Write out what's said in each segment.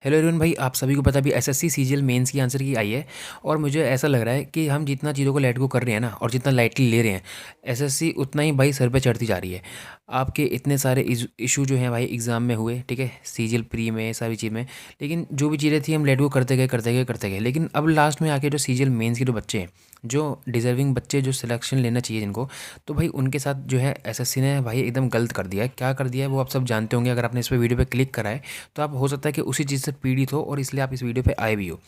Hello everyone भाई, आप सभी को पता भी एसएससी सीजीएल मेंस की आंसर की आई है। और मुझे ऐसा लग रहा है कि हम जितना चीज़ों को लेट गो कर रहे हैं ना और जितना लाइटली ले रहे हैं एसएससी, उतना ही भाई सर पे चढ़ती जा रही है। आपके इतने सारे इशू जो हैं भाई एग्ज़ाम में हुए, ठीक है, सीजीएल प्री में, सारी चीज़ में। लेकिन जो भी चीज़ें थी हम लेट गो करते गए करते गए करते गए, लेकिन अब लास्ट में आके जो सीजीएल मेंस के जो बच्चे हैं, जो डिज़र्विंग बच्चे जो सिलेक्शन लेना चाहिए जिनको, तो भाई उनके साथ जो है एसएससी ने भाई एकदम गलत कर दिया है। क्या कर दिया है वो आप सब जानते होंगे। अगर आपने इस पे वीडियो पे क्लिक करा है तो आप हो सकता है कि उसी चीज़ से पीड़ित हो और इसलिए आप इस वीडियो पे आए भी हो।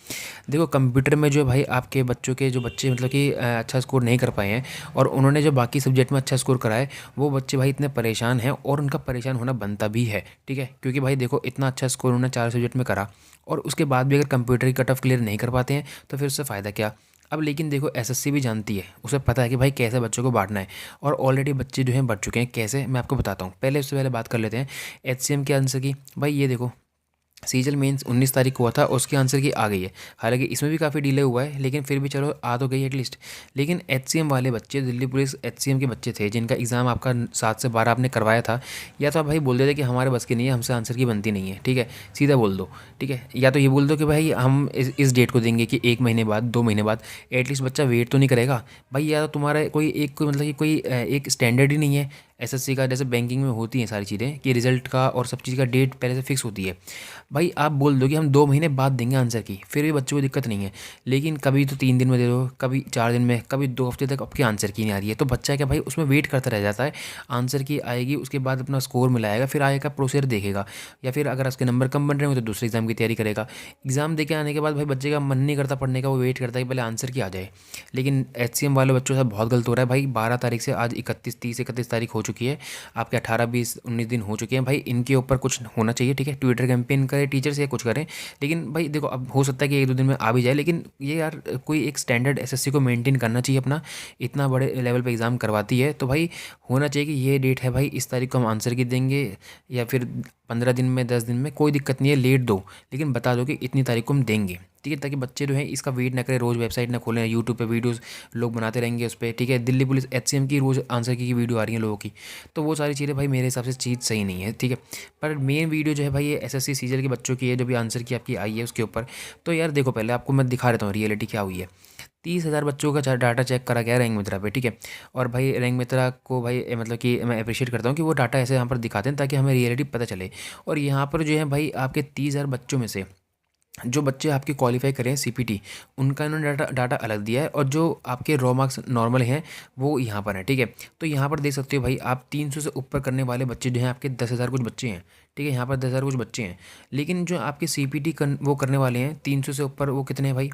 देखो, कंप्यूटर में जो भाई आपके बच्चों के जो बच्चे मतलब कि अच्छा स्कोर नहीं कर पाए हैं और उन्होंने जो बाकी सब्जेक्ट में अच्छा स्कोर करा है, वो बच्चे भाई इतने परेशान हैं और उनका परेशान होना बनता भी है, ठीक है। क्योंकि भाई देखो, इतना अच्छा स्कोर उन्होंने 4 सब्जेक्ट में करा और उसके बाद भी अगर कंप्यूटर की कट ऑफ क्लियर नहीं कर पाते हैं तो फिर उससे फ़ायदा क्या। अब लेकिन देखो, एसएससी भी जानती है, उसे पता है कि भाई कैसे बच्चों को बांटना है। और ऑलरेडी बच्चे जो हैं बढ़ चुके हैं। कैसे, मैं आपको बताता हूँ। पहले उससे पहले बात कर लेते हैं एचसीएम के आंसर की। भाई ये देखो, सीजल मेंस 19 तारीख को हुआ था, उसकी आंसर की आ गई है। हालांकि इसमें भी काफ़ी डिले हुआ है, लेकिन फिर भी चलो आ तो गई एटलीस्ट। लेकिन एचसीएम वाले बच्चे, दिल्ली पुलिस एचसीएम के बच्चे थे जिनका एग्ज़ाम आपका 7 से 12 आपने करवाया था, या तो आप भाई बोल देते कि हमारे बस की नहीं है, हमसे आंसर की बनती नहीं है, ठीक है, सीधा बोल दो, ठीक है। या तो ये बोल दो कि भाई हम इस डेट को देंगे कि 1 महीने बाद, 2 महीने बाद। एटलीस्ट बच्चा वेट तो नहीं करेगा भाई। या तो तुम्हारा कोई एक कोई मतलब कि कोई एक स्टैंडर्ड ही नहीं है एसएससी का। जैसे बैंकिंग में होती हैं सारी चीज़ें कि रिजल्ट का और सब चीज़ का डेट पहले से फिक्स होती है। भाई आप बोल दो कि हम 2 महीने बाद देंगे आंसर की, फिर भी बच्चों को दिक्कत नहीं है। लेकिन कभी तो 3 दिन में दे दो, कभी 4 दिन में, कभी 2 हफ्ते तक आपकी आंसर की नहीं आ रही है, तो बच्चा क्या भाई उसमें वेट करता रह जाता है। आंसर की आएगी, उसके बाद अपना स्कोर मिलाएगा, फिर आगे का प्रोसीजर देखेगा। या फिर अगर उसके नंबर कम बन रहे हो तो दूसरे एग्जाम की तैयारी करेगा। एग्जाम दे के आने के बाद भाई बच्चे का मन नहीं करता पढ़ने का, वो वेट करता है कि पहले आंसर की आ जाए। लेकिन एचसीएम वाले बच्चों से बहुत गलत हो रहा है भाई। 12 तारीख से आज 31 तारीख हो चुकी है। आपके 18 20 19 दिन हो चुके हैं भाई। इनके ऊपर कुछ होना चाहिए, ठीक है। ट्विटर कैंपेन करें टीचर से या कुछ करें। लेकिन भाई देखो, अब हो सकता है कि 1 2 दिन में आ भी जाए, लेकिन ये यार कोई एक स्टैंडर्ड एसएससी को मेंटेन करना चाहिए अपना। इतना बड़े लेवल पे एग्ज़ाम करवाती है तो भाई होना चाहिए कि ये डेट है भाई, इस तारीख को हम आंसर की देंगे। या फिर 15 दिन में, 10 दिन में, कोई दिक्कत नहीं है, लेट दो, लेकिन बता दो कि इतनी तारीख को हम देंगे, ठीक है। ताकि बच्चे जो है इसका वेट ना करें, रोज़ वेबसाइट ना खोलें, यूट्यूब पे वीडियोस लोग बनाते रहेंगे उस पर, ठीक है। दिल्ली पुलिस एचसीएम की रोज़ आंसर की वीडियो आ रही है लोगों की। तो वो सारी चीज़ें भाई मेरे हिसाब से चीज़ सही नहीं है, ठीक है। पर मेन वीडियो जो है भाई ये एसएससी सीजल के बच्चों की है, जो भी आंसर की आपकी आई है उसके ऊपर। तो यार देखो, पहले आपको मैं दिखा देता हूँ रियलिटी क्या हुई है। 30,000 बच्चों का डाटा चेक करा गया रैंक मित्रा पे, ठीक है। और भाई रैंक मित्रा को भाई मतलब कि मैं अप्रिशिएट करता हूँ कि वो डाटा ऐसे यहाँ पर दिखाते हैं ताकि हमें रियलिटी पता चले। और यहाँ पर जो है भाई आपके 30,000 बच्चों में से जो बच्चे आपके क्वालिफाई करें सीपीटी, उनका इन्होंने डाटा अलग दिया है। और जो आपके रॉ मार्क्स नॉर्मल हैं वो यहाँ पर है, ठीक है। तो यहाँ पर देख सकते हो भाई आप 300 से ऊपर करने वाले बच्चे जो हैं आपके 10,000 कुछ बच्चे हैं, ठीक है। यहाँ पर 10,000 कुछ बच्चे हैं। लेकिन जो आपके सीपीटी वो करने वाले हैं 300 से ऊपर, वो कितने हैं भाई।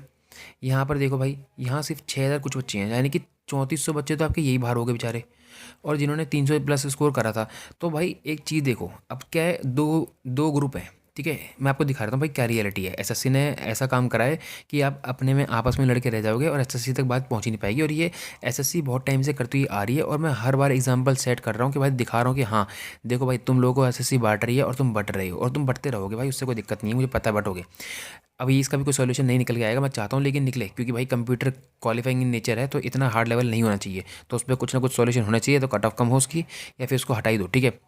यहाँ पर देखो भाई, यहाँ सिर्फ 6,000 कुछ बच्चे हैं, यानी कि 3400 बच्चे तो आपके यही बाहर हो गए बेचारे। और जिन्होंने 300 प्लस स्कोर करा था। तो भाई एक चीज़ देखो, अब क्या है, दो दो ग्रुप हैं, ठीक है। मैं आपको दिखा रहा हूँ भाई क्या रियलिटी है। एसएससी ने ऐसा काम करा है कि आप अपने में आपस में लड़के रह जाओगे और एसएससी तक बात पहुँच ही नहीं पाएगी। और ये एसएससी बहुत टाइम से करती हुई आ रही है और मैं हर बार एग्जांपल सेट कर रहा हूँ कि भाई दिखा रहा हूँ कि हाँ देखो भाई, तुम लोगों को एसएससी बांट रही है और तुम बट रहे हो और तुम बटते रहोगे भाई, उससे कोई दिक्कत नहीं है, मुझे पता है बटोगे। अभी इसका भी कोई सॉल्यूशन नहीं निकल के आएगा, मैं चाहता हूँ लेकिन निकले, क्योंकि भाई कंप्यूटर क्वालिफाइंग इन नेचर है तो इतना हार्ड लेवल नहीं होना चाहिए। तो उस पर कुछ ना कुछ सॉल्यूशन होना चाहिए, तो कट ऑफ कम हो उसकी, या फिर उसको हटा ही दो, ठीक है।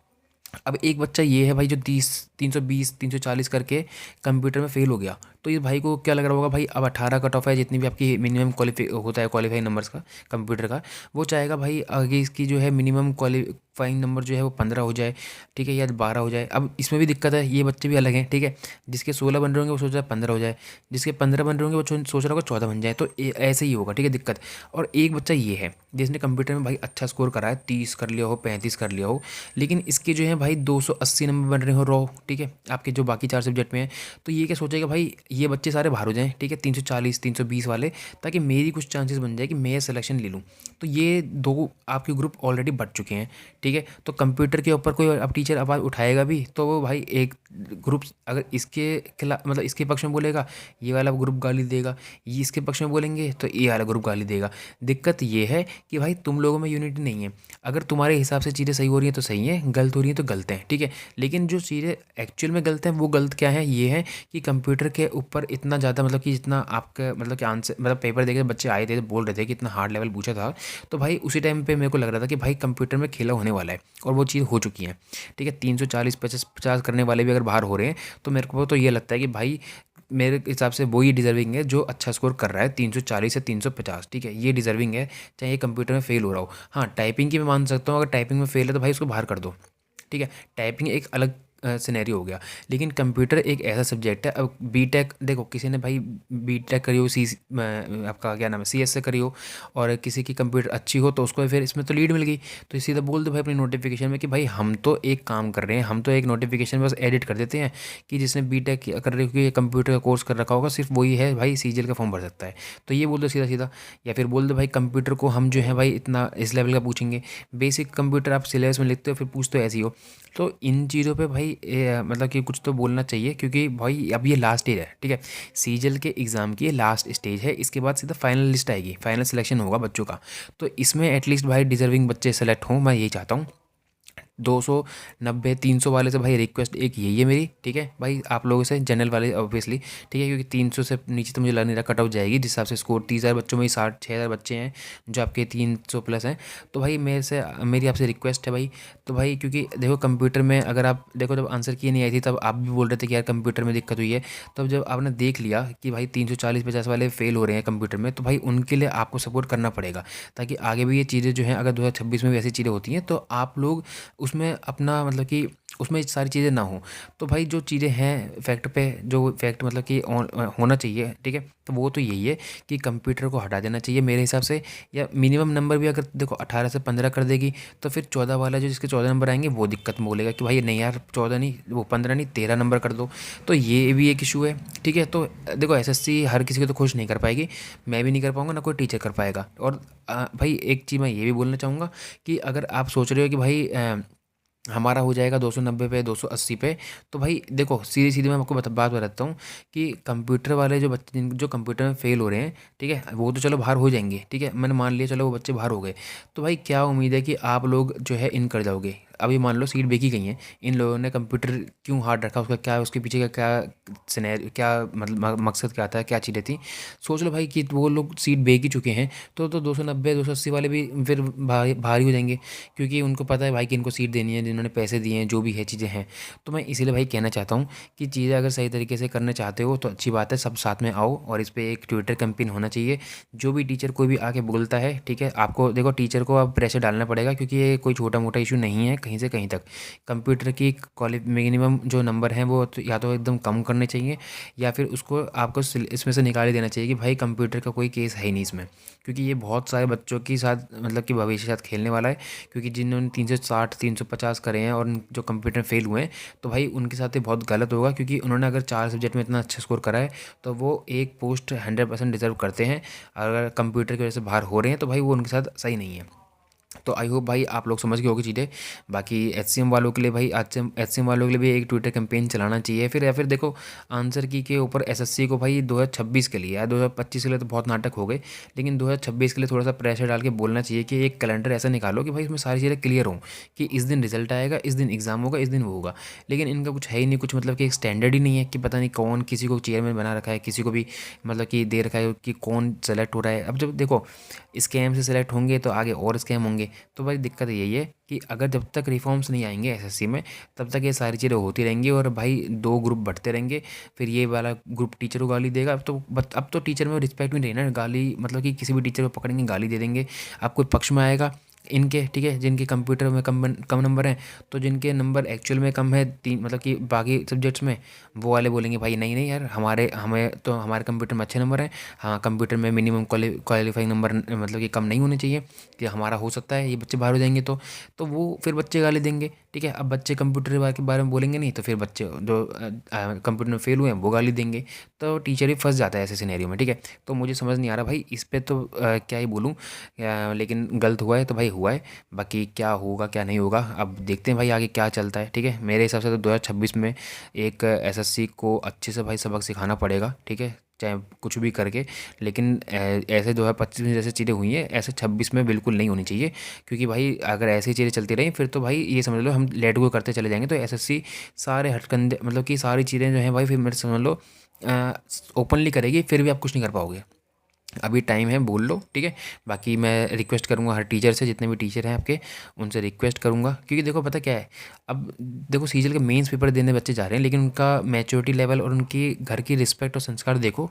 अब एक बच्चा ये है भाई जो 320 340 करके कंप्यूटर में फेल हो गया। तो इस भाई को क्या लग रहा होगा भाई, अब 18 कट ऑफ है, जितनी भी आपकी मिनिमम क्वालिफाई होता है क्वालिफाइंग नंबर्स का कंप्यूटर का, वो चाहेगा भाई आगे इसकी जो है मिनिमम क्वालिफाइंग नंबर जो है वो 15 हो जाए, ठीक है, या 12 हो जाए। अब इसमें भी दिक्कत है, ये बच्चे भी अलग हैं, ठीक है। जिसके 16 बन रहे होंगे वो सोच रहा है 15 हो जाए, जिसके 15 बन रहे होंगे वो सोच रहा होगा 14 बन जाए। तो ऐसे ही होगा, ठीक है, दिक्कत। और एक बच्चा ये है जिसने कंप्यूटर में भाई अच्छा स्कोर करा है, 30 कर लिया हो, 35 कर लिया हो, लेकिन इसके जो है भाई 280 नंबर बन रहे हो रॉ, ठीक है, आपके जो बाकी 4 सब्जेक्ट में है। तो ये क्या सोचेगा भाई, ये बच्चे सारे बाहर हो जाएं, ठीक है, 340 320 वाले, ताकि मेरी कुछ चांसेस बन जाए कि मैं ये सिलेक्शन ले लूँ। तो ये दो आपके ग्रुप ऑलरेडी बढ़ चुके हैं, ठीक है। तो कंप्यूटर के ऊपर कोई अब टीचर आवाज़ उठाएगा भी तो वो भाई एक ग्रुप अगर इसके खिलाफ मतलब इसके पक्ष में बोलेगा, ये वाला ग्रुप गाली देगा। ये इसके पक्ष में बोलेंगे तो ये वाला ग्रुप गाली देगा। दिक्कत ये है कि भाई तुम लोगों में यूनिटी नहीं है। अगर तुम्हारे हिसाब से चीज़ें सही हो रही हैं तो सही हैं, गलत हो रही हैं तो गलत हैं, ठीक है। लेकिन जो चीज़ें एक्चुअल में गलत हैं वो गलत क्या है, ये है कि कंप्यूटर के ऊपर इतना ज़्यादा मतलब कि जितना आपका मतलब कि आंसर मतलब पेपर देके बच्चे आए थे तो बोल रहे थे कि इतना हार्ड लेवल पूछा था, तो भाई उसी टाइम पे मेरे को लग रहा था कि भाई कंप्यूटर में खेला होने वाला है और वो चीज़ हो चुकी है। ठीक है, 340 50 करने वाले भी अगर बाहर हो रहे हैं तो मेरे को तो ये लगता है कि भाई मेरे हिसाब से वो ही डिज़र्विंग है जो अच्छा स्कोर कर रहा है 340 से 350। ठीक है, ये डिज़र्विंग है, चाहे ये कंप्यूटर में फेल हो रहा हो। हाँ, टाइपिंग की मैं मान सकता हूँ, अगर टाइपिंग में फेल है तो भाई उसको बाहर कर दो। ठीक है, टाइपिंग एक अलग सिनेरियो हो गया, लेकिन कंप्यूटर एक ऐसा सब्जेक्ट है। अब बीटेक देखो, किसी ने भाई बीटेक करी हो आपका क्या नाम है सीएस से करी हो, और किसी की कंप्यूटर अच्छी हो तो उसको फिर इसमें तो लीड मिल गई, तो सीधा बोल दो भाई अपनी नोटिफिकेशन में कि भाई हम तो एक काम कर रहे हैं, हम तो एक नोटिफिकेशन बस एडिट कर देते हैं कि जिसने बीटेक कर रही हो कंप्यूटर का कोर्स कर रखा होगा सिर्फ वही है भाई सीजीएल का फॉर्म भर सकता है। तो ये बोल दो सीधा सीधा, या फिर बोल दो भाई कंप्यूटर को हम जो है भाई इतना इस लेवल का पूछेंगे। बेसिक कंप्यूटर आप सिलेबस में लिखते हो फिर पूछते हो ऐसी हो। तो इन चीज़ों पे भाई मतलब कि कुछ तो बोलना चाहिए, क्योंकि भाई अब ये लास्ट ईयर है। ठीक है, सीजल के एग्ज़ाम की ये लास्ट स्टेज है, इसके बाद सीधा फाइनल लिस्ट आएगी, फाइनल सिलेक्शन होगा बच्चों का। तो इसमें एटलीस्ट भाई डिजर्विंग बच्चे सेलेक्ट हों, मैं यही चाहता हूँ। 290 300 वाले से भाई रिक्वेस्ट एक यही है मेरी। ठीक है भाई, आप लोगों से जनरल वाले ऑब्वियसली। ठीक है, क्योंकि 300 से नीचे तो मुझे लग नहीं रहा कट ऑफ जाएगी, जिस हिसाब से स्कोर 30,000 बच्चों में ही 60 6,000 बच्चे हैं जो आपके 300 प्लस हैं। तो भाई मेरी आपसे रिक्वेस्ट है भाई। तो भाई क्योंकि देखो कंप्यूटर में अगर आप देखो, जब आंसर की नहीं आई थी तब आप भी बोल रहे थे कि यार कंप्यूटर में दिक्कत हुई है। तब जब आपने देख लिया कि भाई 340 50 वाले फेल हो रहे हैं कंप्यूटर में, तो भाई उनके लिए आपको सपोर्ट करना पड़ेगा, ताकि आगे भी ये चीज़ें जो हैं अगर 2026 में भी ऐसी चीज़ें होती हैं तो आप लोग उसमें अपना मतलब कि उसमें सारी चीज़ें ना हो। तो भाई जो चीज़ें हैं फैक्ट पे, जो फैक्ट मतलब कि होना चाहिए। ठीक है, तो वो तो यही है कि कंप्यूटर को हटा देना चाहिए मेरे हिसाब से, या मिनिमम नंबर भी अगर देखो 18 से 15 कर देगी तो फिर 14 वाला जो जिसके 14 नंबर आएंगे वो दिक्कत में बोलेगा कि भाई नहीं यार 14 नहीं, वो 15 नहीं 13 नंबर कर दो। तो ये भी एक इशू है। ठीक है, तो देखो एसएससी हर किसी को तो खुश नहीं कर पाएगी, मैं भी नहीं कर पाऊंगा, ना कोई टीचर कर पाएगा। और भाई एक चीज़ मैं ये भी बोलना चाहूँगा कि अगर आप सोच रहे हो कि भाई हमारा हो जाएगा 290 पे 280 पे, तो भाई देखो सीधी सीधी मैं आपको बात बताता हूँ कि कंप्यूटर वाले जो बच्चे जो कंप्यूटर में फेल हो रहे हैं, ठीक है वो तो चलो बाहर हो जाएंगे। ठीक है, मैंने मान लिया चलो वो बच्चे बाहर हो गए, तो भाई क्या उम्मीद है कि आप लोग जो है इन कर जाओगे। अभी मान लो सीट बेची गई हैं, इन लोगों ने कंप्यूटर क्यों हार्ड रखा, उसका क्या उसके पीछे का क्या सिनेरियो, क्या मतलब मकसद क्या था, क्या चीज़ें थी। सोच लो भाई कि वो लोग सीट बेच ही चुके हैं, तो 290 280 वाले भी फिर भारी हो जाएंगे, क्योंकि उनको पता है भाई कि इनको सीट देनी है, जिन्होंने पैसे दिए हैं जो भी है चीज़ें हैं। तो मैं इसीलिए भाई कहना चाहता हूँ कि चीज़ें अगर सही तरीके से करना चाहते हो तो अच्छी बात है, सब साथ में आओ और इस पर एक ट्विटर कैंपेन होना चाहिए। जो भी टीचर कोई भी आके बोलता है, ठीक है आपको देखो टीचर को अब प्रेशर डालना पड़ेगा, क्योंकि ये कोई छोटा मोटा इशू नहीं है कहीं से कहीं तक। कंप्यूटर की मिनिमम जो नंबर हैं वो या तो एकदम कम करने चाहिए, या फिर उसको आपको इसमें से निकाल ही देना चाहिए कि भाई कंप्यूटर का कोई केस है ही नहीं इसमें, क्योंकि ये बहुत सारे बच्चों के साथ मतलब कि भविष्य के साथ खेलने वाला है। क्योंकि जिन्होंने 360 350 करे हैं और जो कंप्यूटर फेल हुए हैं, तो भाई उनके साथ ये बहुत गलत होगा, क्योंकि उन्होंने अगर 4 सब्जेक्ट में इतना अच्छा स्कोर करा है तो वो एक पोस्ट 100% डिजर्व करते हैं। अगर कंप्यूटर की वजह से बाहर हो रहे हैं तो भाई वो उनके साथ सही नहीं है। तो आई होप भाई आप लोग समझ गए होगी चीज़ें। बाकी एचसीएम वालों के लिए भाई एचसीएम वालों के लिए भी एक ट्विटर कैंपेन चलाना चाहिए फिर, या फिर देखो आंसर की के ऊपर एसएससी को भाई 2026 के लिए या 2025 के लिए तो बहुत नाटक हो गए, लेकिन 2026 के लिए थोड़ा सा प्रेशर डाल के बोलना चाहिए कि एक कैलेंडर ऐसा निकालो कि भाई इसमें सारी चीज़ें क्लियर हों, कि इस दिन रिजल्ट आएगा, इस दिन एग्ज़ाम होगा, इस दिन वो होगा। लेकिन इनका कुछ है ही नहीं, कुछ मतलब कि एक स्टैंडर्ड ही नहीं है कि पता नहीं कौन किसी को चेयरमैन बना रखा है, किसी को भी मतलब कि दे रखा है कि कौन सेलेक्ट हो रहा है। अब जब देखो स्कैम से सेलेक्ट होंगे तो आगे और स्कैम होंगे। तो भाई दिक्कत यही है कि अगर जब तक रिफॉर्म्स नहीं आएंगे एसएससी में तब तक ये सारी चीज़ें होती रहेंगी, और भाई दो ग्रुप बढ़ते रहेंगे। फिर ये वाला ग्रुप टीचर को गाली देगा। अब तो टीचर में रिस्पेक्ट भी नहीं है ना, गाली मतलब कि किसी भी टीचर को पकड़ेंगे गाली दे देंगे। आप कोई पक्ष में आएगा इनके, ठीक है जिनके कंप्यूटर में कम नंबर हैं, तो जिनके नंबर एक्चुअल में कम है तीन मतलब कि बाकी सब्जेक्ट्स में, वो वाले बोलेंगे भाई नहीं नहीं यार हमें तो हमारे कंप्यूटर में अच्छे नंबर हैं। हाँ, कंप्यूटर में मिनिमम क्वालिफाइंग नंबर मतलब कि कम नहीं होने चाहिए, कि हमारा हो सकता है ये बच्चे बाहर हो जाएंगे। तो वो फिर बच्चे गाली देंगे। ठीक है, अब बच्चे कंप्यूटर के बारे में बोलेंगे नहीं, तो फिर बच्चे जो कंप्यूटर में फेल हुए हैं वो गाली देंगे। तो टीचर ही फंस जाता है ऐसे सिनेरियो में। ठीक है, तो मुझे समझ नहीं आ रहा भाई इस पर तो क्या ही बोलूँ, लेकिन गलत हुआ है तो भाई हुआ है। बाकी क्या होगा क्या नहीं होगा अब देखते हैं भाई आगे क्या चलता है। ठीक है, मेरे हिसाब से तो 2026 में एक एसएससी को अच्छे से भाई सबक सिखाना पड़ेगा। ठीक है, चाहे कुछ भी करके, लेकिन ऐसे 2025 में जैसे चीज़ें हुई हैं ऐसे 26 में बिल्कुल नहीं होनी चाहिए। क्योंकि भाई अगर ऐसी चीज़ें चलती रहीं फिर तो भाई ये समझ लो हम लेट गो करते चले जाएंगे, तो एसएससी सारे हटकंडे मतलब कि सारी चीज़ें जो हैं भाई फिर मेरे समझ लो ओपनली करेगी फिर भी आप कुछ नहीं कर पाओगे। अभी टाइम है, बोल लो, ठीक है। बाकी मैं रिक्वेस्ट करूँगा हर टीचर से, जितने भी टीचर हैं आपके, उनसे रिक्वेस्ट करूँगा, क्योंकि देखो पता क्या है, अब देखो सीजीएल के मेंस पेपर देने बच्चे जा रहे हैं, लेकिन उनका मैच्योरिटी लेवल और उनकी घर की रिस्पेक्ट और संस्कार देखो।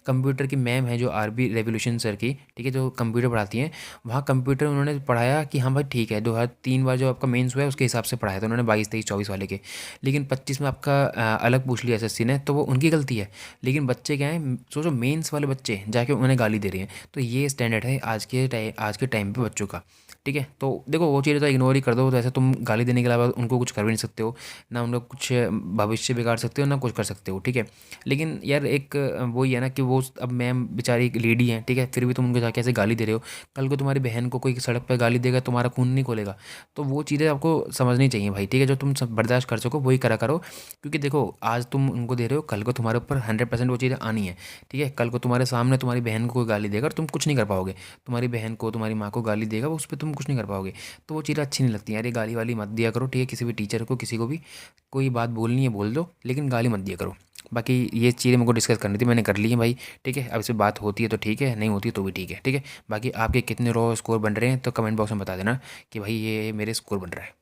कंप्यूटर की मैम है जो आरबी रेवोल्यूशन सर की, ठीक है, जो कंप्यूटर पढ़ाती हैं, वहाँ कंप्यूटर उन्होंने पढ़ाया कि हाँ भाई ठीक है, 2003 बार जो आपका मेंस हुआ है उसके हिसाब से पढ़ाया था उन्होंने, 22, 23, 24 वाले के। लेकिन 25 में आपका अलग पूछ लिया एसएससी ने, तो वो उनकी गलती है। लेकिन बच्चे क्या हैं, सोचो मेंस वाले बच्चे जाके उन्हें गाली दे रहे हैं, तो ये स्टैंडर्ड है आज के टाइम पे बच्चों का, ठीक है। तो देखो वो चीज़ें तो इग्नोर ही कर दो, तो ऐसे तुम गाली देने के अलावा उनको कुछ कर भी नहीं सकते हो, ना उन लोग कुछ भविष्य बिगाड़ सकते हो, ना कुछ कर सकते हो, ठीक है। लेकिन यार एक वही है ना कि वो अब मैम बेचारी एक लेडी हैं, ठीक है, फिर भी तुम उनको जाके ऐसे गाली दे रहे हो। कल को तुम्हारी बहन को कोई सड़क पर गाली देगा, तुम्हारा खून नहीं खोलेगा। तो वो चीज़ें आपको समझनी चाहिए भाई, ठीक है। जो तुम बर्दाश्त कर सको वही करा करो, क्योंकि देखो आज तुम उनको दे रहे हो, कल को तुम्हारे ऊपर 100% वो चीज़ें आनी है, ठीक है। कल को तुम्हारे सामने तुम्हारी बहन को कोई गाली देगा और तुम कुछ नहीं कर पाओगे, तुम्हारी बहन को तुम्हारी माँ को गाली देगा, वो उस पर तुम कुछ नहीं कर पाओगे। तो वो चीज़ें अच्छी नहीं लगती यार, ये गाली वाली मत दिया करो, ठीक है। किसी भी टीचर को, किसी को भी कोई बात बोलनी है बोल दो, लेकिन गाली मत दिया करो। बाकी ये चीज़ें मेरे को डिस्कस करनी थी, मैंने कर ली है भाई, ठीक है। अब इससे बात होती है तो ठीक है, नहीं होती है तो भी ठीक है, ठीक है। बाकी आपके कितने रो स्कोर बन रहे हैं तो कमेंट बॉक्स में बता देना कि भाई ये मेरे स्कोर बन रहा है।